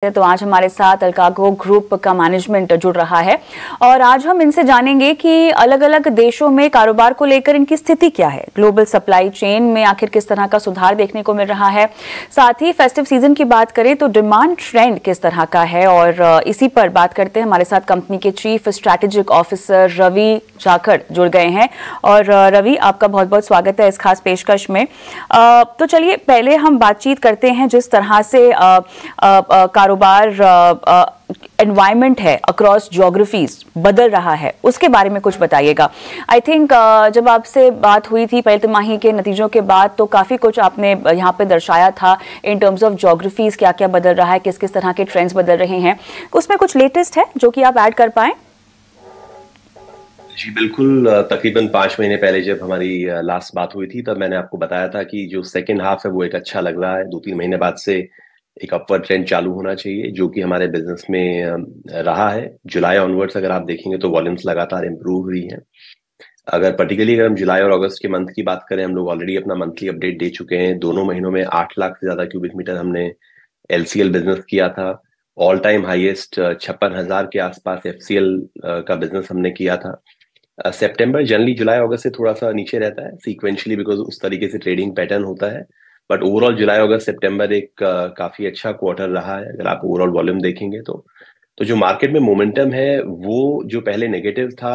तो आज हमारे साथ अल्कागो ग्रुप का मैनेजमेंट जुड़ रहा है और आज हम इनसे जानेंगे कि अलग अलग देशों में कारोबार को लेकर इनकी स्थिति क्या है, ग्लोबल सप्लाई चेन में आखिर किस तरह का सुधार देखने को मिल रहा है, साथ ही फेस्टिव सीजन की बात करें तो डिमांड ट्रेंड किस तरह का है। और इसी पर बात करते हैं, हमारे साथ कंपनी के chief strategic officer Ravi Jakhar जुड़ गए हैं। और रवि, आपका बहुत बहुत स्वागत है इस खास पेशकश में। तो चलिए पहले हम बातचीत करते हैं जिस तरह से कारोबार एनवायरनमेंट है अक्रॉस ज्योग्राफीज बदल रहा है, उसके बारे में कुछ बताइएगा। आई थिंक जब आपसे बात हुई थी पहले तिमाही के नतीजों के बाद तो काफी कुछ आपने यहाँ पे दर्शाया था इन टर्म्स ऑफ ज्योग्राफीज, क्या क्या बदल रहा है, किस किस तरह के ट्रेंड्स बदल रहे हैं, उसमें कुछ लेटेस्ट है जो कि आप ऐड कर पाए? जी बिल्कुल। तकरीबन 5 महीने पहले जब हमारी लास्ट बात हुई थी तब मैंने आपको बताया था कि जो सेकेंड हाफ है वो एक अच्छा लग रहा है। 2-3 महीने बाद से एक अपवर्ड ट्रेंड चालू होना चाहिए, जो कि हमारे बिजनेस में रहा है। जुलाई ऑनवर्ड्स अगर आप देखेंगे तो वॉल्यूम्स लगातार इंप्रूव हुई हैं। अगर हम जुलाई और अगस्त के मंथ की बात करें, हम लोग ऑलरेडी अपना मंथली अपडेट दे चुके हैं। दोनों महीनों में 8 लाख से ज्यादा क्यूबिक मीटर हमने एलसीएल बिजनेस किया था। ऑल टाइम हाईएस्ट 56,000 के आसपास एफसीएल का बिजनेस हमने किया था। सितंबर जनरली जुलाई अगस्त से थोड़ा सा नीचे रहता है सीक्वेंशियली, बिकॉज उस तरीके से ट्रेडिंग पैटर्न होता है। बट ओवरऑल जुलाई अगस्त सितंबर एक काफी अच्छा क्वार्टर रहा है अगर आप ओवरऑल वॉल्यूम देखेंगे तो जो मार्केट में मोमेंटम है वो जो पहले नेगेटिव था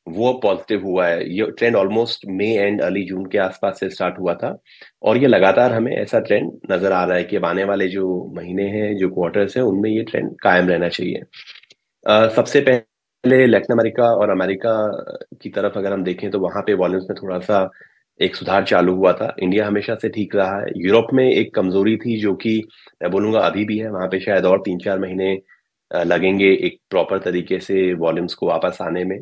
वो पॉजिटिव हुआ है। ये trend almost May end early June के आसपास से स्टार्ट हुआ था और ये लगातार हमें ऐसा ट्रेंड नजर आ रहा है कि अब आने वाले जो महीने हैं, जो क्वार्टर्स हैं, उनमें ये ट्रेंड कायम रहना चाहिए। सबसे पहले लैटिन अमेरिका और अमेरिका की तरफ अगर हम देखें तो वहां पे वॉल्यूम्स में थोड़ा सा एक सुधार चालू हुआ था। इंडिया हमेशा से ठीक रहा है। यूरोप में एक कमजोरी थी जो कि मैं बोलूंगा अभी भी है। वहां पे शायद और 3-4 महीने लगेंगे एक प्रॉपर तरीके से वॉल्यूम्स को वापस आने में।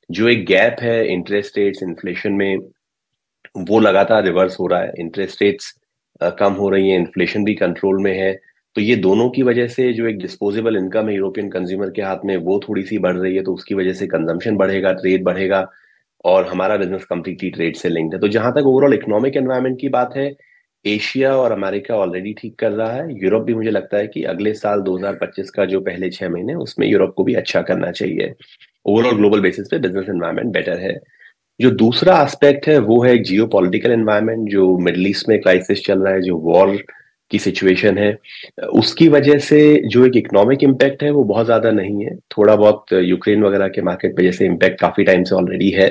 जो एक गैप है इंटरेस्ट रेट्स इन्फ्लेशन में, वो लगातार रिवर्स हो रहा है। इंटरेस्ट रेट्स कम हो रही है, इन्फ्लेशन भी कंट्रोल में है। तो ये दोनों की वजह से जो एक डिस्पोजेबल इनकम है यूरोपियन कंज्यूमर के हाथ में वो थोड़ी सी बढ़ रही है। तो उसकी वजह से कंजम्पशन बढ़ेगा, ट्रेड बढ़ेगा और हमारा बिजनेस कंप्लीटली ट्रेड से लिंक्ड है। तो जहां तक ओवरऑल इकोनॉमिक एनवायरनमेंट की बात है, एशिया और अमेरिका ऑलरेडी ठीक कर रहा है। यूरोप भी मुझे लगता है कि अगले साल 2025 का जो पहले 6 महीने उसमें यूरोप को भी अच्छा करना चाहिए। ओवरऑल ग्लोबल बेसिस पे बिजनेस एनवायरनमेंट बेटर है। जो दूसरा एस्पेक्ट है वो है जियो पॉलिटिकल एनवायरनमेंट। जो मिडल ईस्ट में क्राइसिस चल रहा है, जो वॉर की सिचुएशन है, उसकी वजह से जो एक इकोनॉमिक इम्पैक्ट है वो बहुत ज्यादा नहीं है। थोड़ा बहुत यूक्रेन वगैरह के मार्केट पे जैसे इम्पैक्ट काफी टाइम से ऑलरेडी है,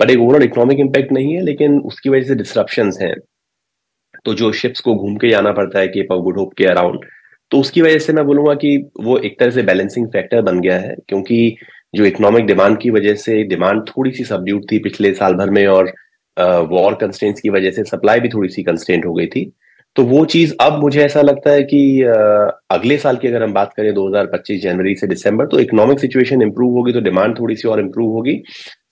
बट एक ओवरऑल इकोनॉमिक इम्पैक्ट नहीं है। लेकिन उसकी वजह से डिस्ट्रप्शंस हैं। तो जो शिप्स को घूम के जाना पड़ता है केप ऑफ गुड होप के अराउंड, तो उसकी वजह से मैं बोलूंगा कि वो एक तरह से बैलेंसिंग फैक्टर बन गया है। क्योंकि जो इकोनॉमिक डिमांड की वजह से डिमांड थोड़ी सी सबड्यूट थी पिछले साल भर में, और वॉर कंस्ट्रेंट्स की वजह से सप्लाई भी थोड़ी सी कंस्ट्रेंट हो गई थी। तो वो चीज अब मुझे ऐसा लगता है कि अगले साल की अगर हम बात करें 2025 जनवरी से दिसंबर, तो इकोनॉमिक सिचुएशन इंप्रूव होगी तो डिमांड थोड़ी सी और इंप्रूव होगी।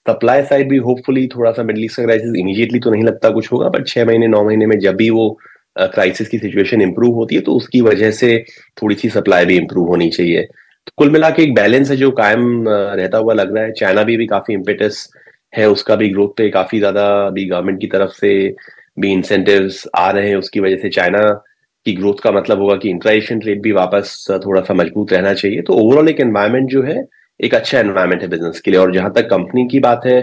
सप्लाई साइड भी होपफुली थोड़ा सा, मिडल ईस्ट का क्राइसिस इमीडिएटली तो नहीं लगता कुछ होगा, बट 6 महीने 9 महीने में जब भी वो क्राइसिस की सिचुएशन इंप्रूव होती है तो उसकी वजह से थोड़ी सी सप्लाई भी इंप्रूव होनी चाहिए। तो कुल मिला के एक बैलेंस है जो कायम रहता हुआ लग रहा है। चाइना भी काफी इम्पेटस है, उसका भी ग्रोथ पे काफी ज्यादा अभी गवर्नमेंट की तरफ से भी इंसेंटिव्स आ रहे हैं। उसकी वजह से चाइना की ग्रोथ का मतलब होगा कि इंट्रा एशियन ट्रेड भी वापस थोड़ा सा मजबूत रहना चाहिए। तो ओवरऑल एक एनवायरनमेंट जो है, एक अच्छा एनवायरनमेंट है बिजनेस के लिए। और जहां तक कंपनी की बात है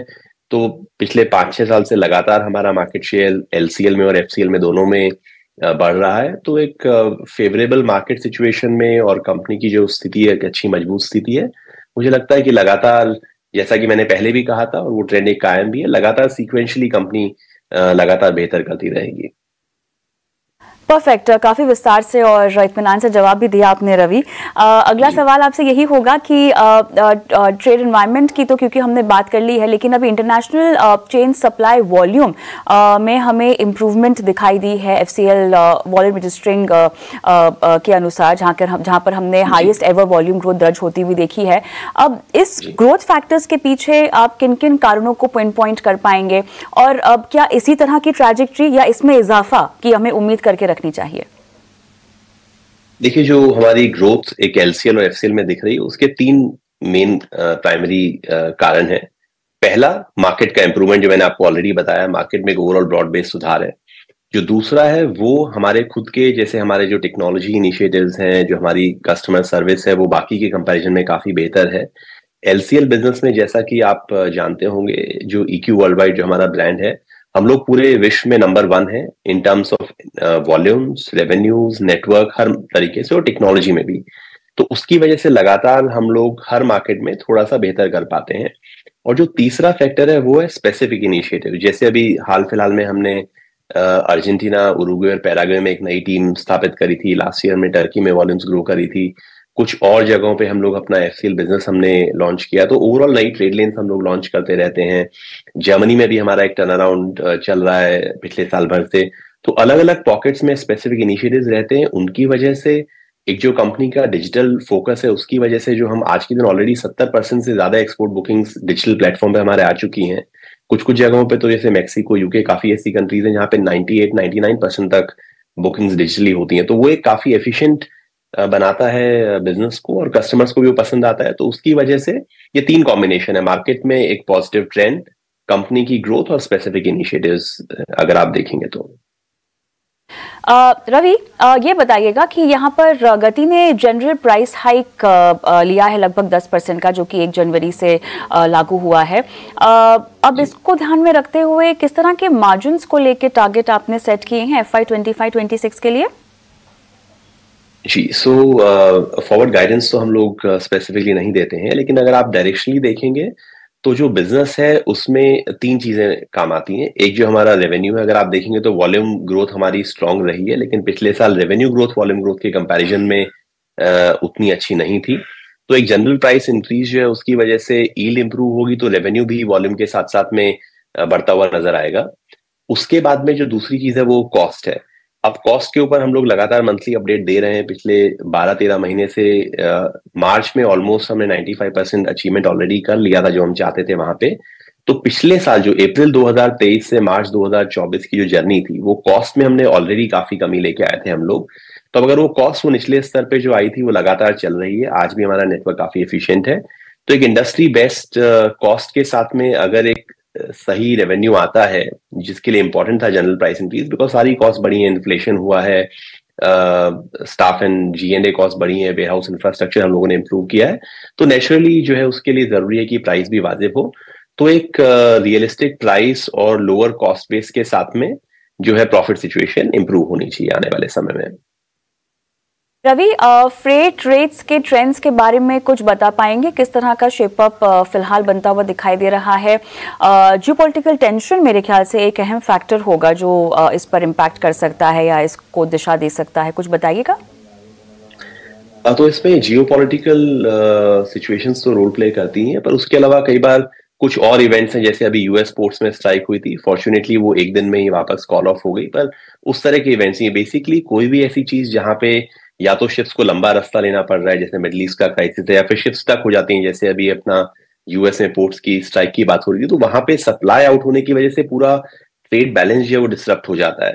तो पिछले 5-6 साल से लगातार हमारा मार्केट शेयर एलसीएल में और एफसीएल में दोनों में बढ़ रहा है। तो एक फेवरेबल मार्केट सिचुएशन में और कंपनी की जो स्थिति है, एक अच्छी मजबूत स्थिति है। मुझे लगता है कि लगातार, जैसा कि मैंने पहले भी कहा था और वो ट्रेंड एक कायम भी है, लगातार सीक्वेंशली कंपनी लगातार बेहतर करती रहेगी। परफेक्ट, काफी विस्तार से और इत्मीनान से जवाब भी दिया आपने रवि। अगला सवाल आपसे यही होगा कि ट्रेड एनवायरनमेंट की तो क्योंकि हमने बात कर ली है, लेकिन अभी इंटरनेशनल चेन सप्लाई वॉल्यूम में हमें इम्प्रूवमेंट दिखाई दी है एफसीएल वॉल्यूम रजिस्टरिंग के अनुसार, जहां पर हमने हाईएस्ट एवर वॉल्यूम ग्रोथ दर्ज होती हुई देखी है। अब इस ग्रोथ फैक्टर्स के पीछे आप किन किन कारणों को पॉइंट कर पाएंगे, और अब क्या इसी तरह की ट्रैजेक्टरी या इसमें इजाफा की हमें उम्मीद करके रखनी चाहिए? देखिए, जो हमारी ग्रोथ एक एलसीएल और एफसीएल में दिख रही है उसके 3 मेन प्राइमरी कारण है। पहला, मार्केट का इंप्रूवमेंट, जो मैंने आपको ऑलरेडी बताया। मार्केट में एक ओवरऑल ब्रॉड बेस्ड सुधार है। जो दूसरा है वो हमारे खुद के, जैसे हमारे जो टेक्नोलॉजी इनिशिएटिव्स हैं, जो हमारी कस्टमर सर्विस है, वो बाकी के कंपैरिजन में काफी बेहतर है। एलसीएल बिजनेस में जैसा कि आप जानते होंगे, जो ईक्यू वर्ल्ड वाइड जो हमारा ब्रांड है, हम लोग पूरे विश्व में नंबर 1 है in terms of volumes, revenues, network, हर तरीके से, और टेक्नोलॉजी में भी। तो उसकी वजह से लगातार हम लोग हर मार्केट में थोड़ा सा बेहतर कर पाते हैं। और जो तीसरा फैक्टर है वो है स्पेसिफिक इनिशिएटिव। जैसे अभी हाल फिलहाल में हमने अर्जेंटीना, उरुग्वे और पैराग्वे में एक नई टीम स्थापित करी थी। लास्ट ईयर में टर्की में वॉल्यूम्स ग्रो करी थी। कुछ और जगहों पे हम लोग अपना एफसीएल बिजनेस हमने लॉन्च किया। तो ओवरऑल नई ट्रेड लेन्स हम लोग लॉन्च करते रहते हैं। जर्मनी में भी हमारा एक टर्न अराउंड चल रहा है पिछले साल भर से। तो अलग अलग पॉकेट्स में स्पेसिफिक इनिशिएटिव्स रहते हैं। उनकी वजह से एक जो कंपनी का डिजिटल फोकस है, उसकी वजह से जो हम आज के दिन ऑलरेडी 70% से ज्यादा एक्सपोर्ट बुकिंग्स डिजिटल प्लेटफॉर्म पे हमारे आ चुकी हैं। कुछ कुछ जगहों पे तो जैसे मेक्सिको, यूके, काफी ऐसी कंट्रीज हैं जहाँ पे 98-99% तक बुकिंग्स डिजिटली होती हैं। तो वो एक काफी एफिशिएंट बनाता है बिजनेस को, और कस्टमर्स को भी वो पसंद आता है। तो उसकी वजह से ये 3 कॉम्बिनेशन है मार्केट में, एक पॉजिटिव ट्रेंड, कंपनी की ग्रोथ और स्पेसिफिक इनिशिएटिव्स, अगर आप देखेंगे तो। रवि, ये बताइएगा कि यहाँ पर गति ने जनरल प्राइस हाइक लिया है लगभग 10% का, जो कि 1 जनवरी से लागू हुआ है। अब इसको ध्यान में रखते हुए किस तरह के मार्जिन्स को लेके टारगेट आपने सेट किए हैं FY 25-26 के लिए? जी, सो फॉरवर्ड गाइडेंस तो हम लोग स्पेसिफिकली नहीं देते हैं, लेकिन अगर आप डायरेक्शनली देखेंगे तो जो बिजनेस है उसमें 3 चीजें काम आती हैं। एक जो हमारा रेवेन्यू है, अगर आप देखेंगे तो वॉल्यूम ग्रोथ हमारी स्ट्रांग रही है, लेकिन पिछले साल रेवेन्यू ग्रोथ वॉल्यूम ग्रोथ के कंपैरिजन में उतनी अच्छी नहीं थी। तो एक जनरल प्राइस इंक्रीज जो है उसकी वजह से यील्ड इंप्रूव होगी, तो रेवेन्यू भी वॉल्यूम के साथ साथ में बढ़ता हुआ नजर आएगा। उसके बाद में जो दूसरी चीज है वो कॉस्ट है। अब कॉस्ट के ऊपर हम लोग लगातार मंथली अपडेट दे रहे हैं। पिछले 12-13 महीने से मार्च में ऑलमोस्ट हमने 95% अचीवमेंट ऑलरेडी कर लिया था जो हम चाहते थे वहां पे। तो पिछले साल जो अप्रैल 2023 से मार्च 2024 की जो जर्नी थी, वो कॉस्ट में हमने ऑलरेडी काफी कमी लेके आए थे हम लोग। तो अगर वो कॉस्ट वो निचले स्तर पे जो आई थी वो लगातार चल रही है। आज भी हमारा नेटवर्क काफी एफिशिएंट है। तो एक इंडस्ट्री बेस्ट कॉस्ट के साथ में अगर एक सही रेवेन्यू आता है, जिसके लिए इंपॉर्टेंट था जनरल प्राइस इंक्रीज, बिकॉज सारी कॉस्ट बढ़ी है, इन्फ्लेशन हुआ है, स्टाफ एंड G&A कॉस्ट बढ़ी है, वेयर हाउस इंफ्रास्ट्रक्चर हम लोगों ने इंप्रूव किया है। तो नेचुरली जो है उसके लिए जरूरी है कि प्राइस भी वाजिब हो। तो एक रियलिस्टिक प्राइस और लोअर कॉस्ट बेस के साथ में जो है प्रॉफिट सिचुएशन इंप्रूव होनी चाहिए आने वाले समय में। रवि, फ्रेट रेट्स के ट्रेंड्स के बारे में कुछ बता पाएंगे? किस तरह का शेप अप फिलहाल बनता हुआ दिखाई दे रहा है? जियोपॉलिटिकल टेंशन मेरे ख्याल से एक अहम फैक्टर होगा जो इस पर इम्पैक्ट कर सकता है या इसको दिशा दे सकता है, कुछ बताइएगा। तो इसमें जियोपॉलिटिकल सिचुएशंस तो रोल प्ले करती हैं, पर उसके अलावा कई बार कुछ और इवेंट्स हैं। जैसे अभी यूएस पोर्ट्स में स्ट्राइक हुई थी, फॉर्चुनेटली वो एक दिन में ही वापस कॉल ऑफ हो गई। पर उस तरह के इवेंट्स ही बेसिकली कोई भी ऐसी चीज जहां पे या तो शिप्स को लंबा रास्ता लेना पड़ रहा है, जैसे मिडिल ईस्ट का क्राइसिस है, या फिर शिप्स स्टक हो जाती हैं, जैसे अभी अपना यूएस में पोर्ट्स की स्ट्राइक की बात हो रही थी। तो वहां पे सप्लाई आउट होने की वजह से पूरा ट्रेड बैलेंस जो है वो डिस्टर्ब हो जाता है।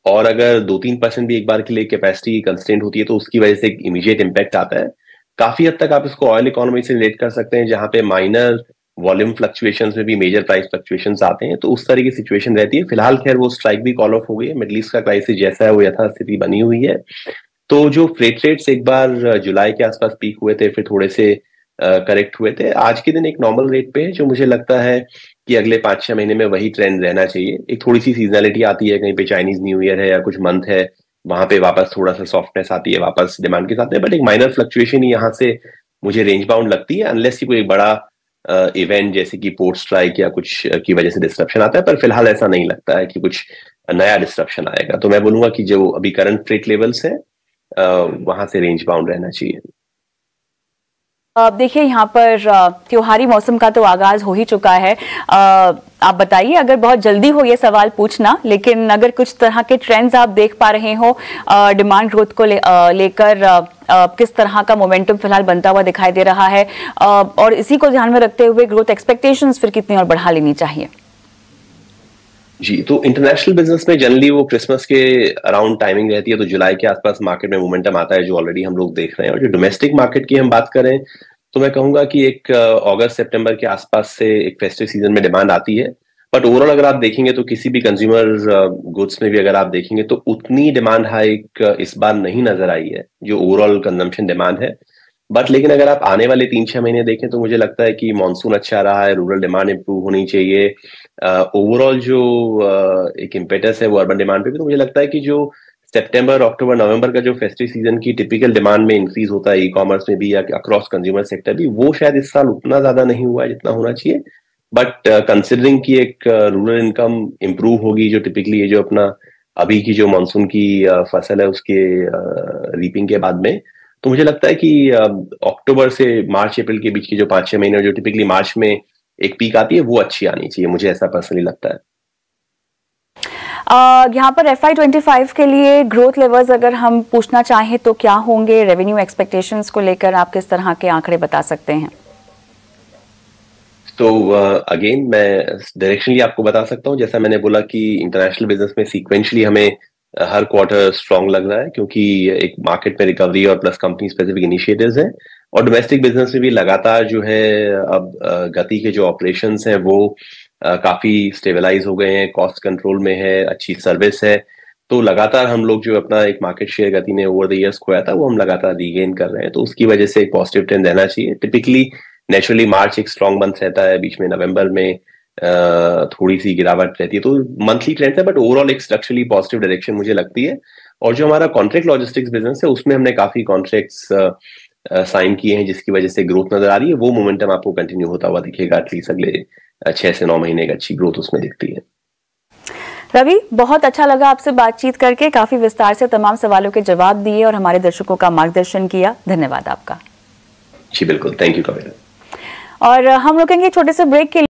और अगर 2-3% भी एक बार के लिए कैपेसिटी कंस्ट्रेंट होती है तो उसकी वजह से एक इमीडिएट इम्पैक्ट आता है। काफी हद तक आप इसको ऑयल इकोनॉमी से रिलेट कर सकते हैं, जहां पे माइनर वॉल्यूम फ्लक्चुएशंस में भी मेजर प्राइस फ्लक्चुएशंस आते हैं। तो उस तरह की सिचुएशन रहती है। फिलहाल खैर वो स्ट्राइक भी कॉल ऑफ हो गई है। मिडिल ईस्ट का क्राइसिस जैसा है वो यथास्थिति बनी हुई है। तो जो फ्रेट रेट्स एक बार जुलाई के आसपास पीक हुए थे, फिर थोड़े से करेक्ट हुए थे, आज के दिन एक नॉर्मल रेट पे है, जो मुझे लगता है कि अगले 5-6 महीने में वही ट्रेंड रहना चाहिए। एक थोड़ी सी सीजनलिटी आती है, कहीं पे चाइनीज न्यू ईयर है या कुछ मंथ है, वहां पे वापस थोड़ा सा सॉफ्टनेस आती है वापस डिमांड के साथ में, बट एक माइनर फ्लक्चुएशन ही यहाँ से मुझे रेंज बाउंड लगती है, अनलेस की कोई बड़ा इवेंट जैसे कि पोर्ट स्ट्राइक या कुछ की वजह से डिस्ट्रप्शन आता है। पर फिलहाल ऐसा नहीं लगता है कि कुछ नया डिस्ट्रप्शन आएगा। तो मैं बोलूंगा कि जो अभी करंट फ्रेट लेवल्स है वहां से रेंज बाउंड रहना चाहिए। देखिए, यहाँ पर त्योहारी मौसम का तो आगाज हो ही चुका है। आप बताइए, अगर बहुत जल्दी हो ये सवाल पूछना, लेकिन अगर कुछ तरह के ट्रेंड्स आप देख पा रहे हो डिमांड ग्रोथ को लेकर, किस तरह का मोमेंटम फिलहाल बनता हुआ दिखाई दे रहा है, और इसी को ध्यान में रखते हुए ग्रोथ एक्सपेक्टेशंस फिर कितनी और बढ़ा लेनी चाहिए? जी, तो इंटरनेशनल बिजनेस में जनरली वो क्रिसमस के अराउंड टाइमिंग रहती है, तो जुलाई के आसपास मार्केट में मोमेंटम आता है, जो ऑलरेडी हम लोग देख रहे हैं। और जो डोमेस्टिक मार्केट की हम बात करें तो मैं कहूंगा कि एक अगस्त सितंबर के आसपास से एक फेस्टिव सीजन में डिमांड आती है। बट ओवरऑल अगर आप देखेंगे तो किसी भी कंज्यूमर गुड्स में भी अगर आप देखेंगे तो उतनी डिमांड हाइक इस बार नहीं नजर आई है जो ओवरऑल कंजम्पशन डिमांड है। बट लेकिन अगर आप आने वाले 3-6 महीने देखें तो मुझे लगता है कि मानसून अच्छा रहा है, रूरल डिमांड इंप्रूव होनी चाहिए। ओवरऑल जो एक इम्पेटस है वो अर्बन डिमांड पे भी, तो मुझे लगता है कि जो सितंबर, अक्टूबर, नवंबर का जो फेस्टिव सीजन की टिपिकल डिमांड में इंक्रीज होता है ई कॉमर्स में भी या अक्रॉस कंज्यूमर सेक्टर भी, वो शायद इस साल उतना ज्यादा नहीं हुआ है जितना होना चाहिए। बट कंसिडरिंग कि एक रूरल इनकम इंप्रूव होगी, जो टिपिकली ये जो अपना अभी की जो मानसून की फसल है उसके रीपिंग के बाद में, तो मुझे लगता है कि अक्टूबर से मार्च अप्रैल के बीच की जो 5-6 महीने जो टिपिकली मार्च में एक पीक आती है वो अच्छी आनी चाहिए, मुझे ऐसा पर्सनली लगता है। यहाँ पर FY25 के लिए ग्रोथ लेवल्स अगर हम पूछना चाहें तो क्या होंगे? रेवेन्यू एक्सपेक्टेशंस को लेकर आप किस तरह के आंकड़े बता सकते हैं? तो अगेन मैं डायरेक्शनली आपको बता सकता हूँ, जैसा मैंने बोला कि इंटरनेशनल बिजनेस में सीक्वेंशली हमें हर क्वार्टर स्ट्रांग लग रहा है क्योंकि एक मार्केट में रिकवरी और प्लस कंपनी स्पेसिफिक इनिशिएटिव्स हैं। और डोमेस्टिक बिजनेस में भी लगातार जो है अब गति के जो ऑपरेशंस हैं वो काफी स्टेबलाइज हो गए हैं, कॉस्ट कंट्रोल में है, अच्छी सर्विस है। तो लगातार हम लोग जो अपना एक मार्केट शेयर गति ने ओवर द ईयर्स खोया था वो हम लगातार रीगेन कर रहे हैं, तो उसकी वजह से एक पॉजिटिव ट्रेंड रहना चाहिए। टिपिकली नेचुरली मार्च एक स्ट्रॉन्ग मंथ रहता है, बीच में नवंबर में थोड़ी सी गिरावट रहती है, तो मंथली ट्रेंड है, बट ओवरऑल एक स्ट्रक्चरली पॉजिटिव डायरेक्शन मुझे लगती है। और जो हमारा कॉन्ट्रैक्ट लॉजिस्टिक्स बिजनेस है उसमें हमने काफी कॉन्ट्रैक्ट्स साइन किए हैं जिसकी वजह से ग्रोथ नजर आ रही है। वो मोमेंटम आपको कंटिन्यू होता हुआ दिखेगा, एटलीस्ट अगले 6 से 9 महीने की अच्छी ग्रोथ उसमें दिखती है। रवि, बहुत अच्छा लगा आपसे बातचीत करके, काफी विस्तार से तमाम सवालों के जवाब दिए और हमारे दर्शकों का मार्गदर्शन किया। धन्यवाद आपका। जी बिल्कुल, थैंक यू कविता। और हम रुकेंगे छोटे से ब्रेक के लिए।